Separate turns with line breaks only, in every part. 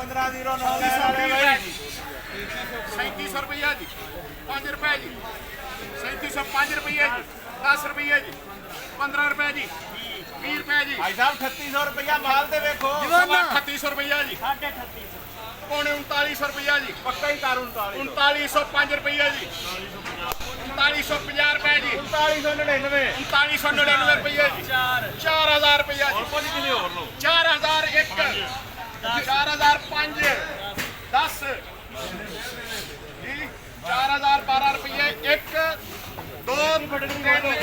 1509 3700 रुपया जी 5 रुपए जी 3705 रुपये जी 10 रुपये जी 15 रुपए जी 20 रुपए जी
भाई साहब 3800 रुपया माल दे देखो
3800 रुपया जी पौने 3900 रुपया जी
पक्का ही कर
3905 रुपया जी 3950 रुपए जी
3999
3999 रुपये जी 4000 रुपया जी 4001 4005 10 जी 4012 रुपये 1 2 3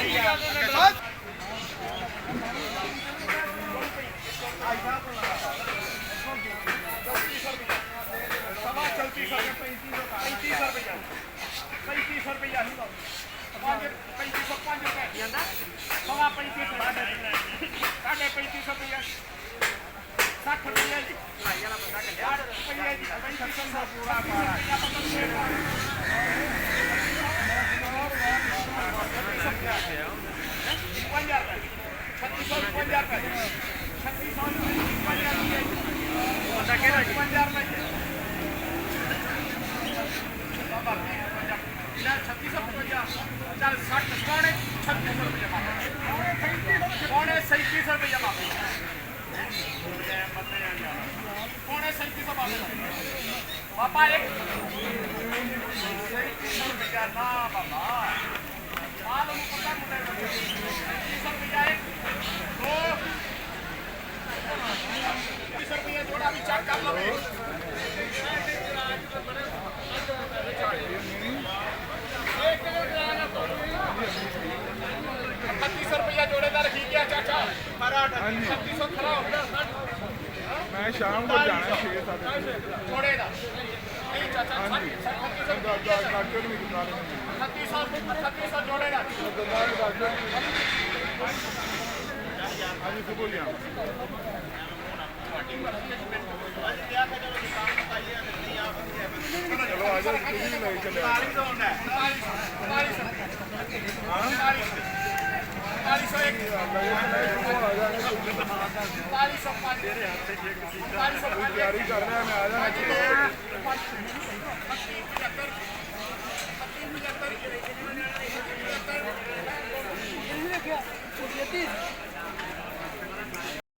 पापा एक रुपया ना बाबा मालूम पता मुझे 300 रुपया एक 2 300 रुपया जोड़ा भी चेक कर लो 3600 रुपया जोड़ेदार रखी गया चाचा 3600 खड़ा हो गया
मैं शाम को जाना 6-7
जोड़ेगा नहीं चाचा 3600 जोड़ेगा
आज सुबह लिया चलो आ जाओ तुम ही ले चले तैयारी कर रहे हैं मैं आ जाना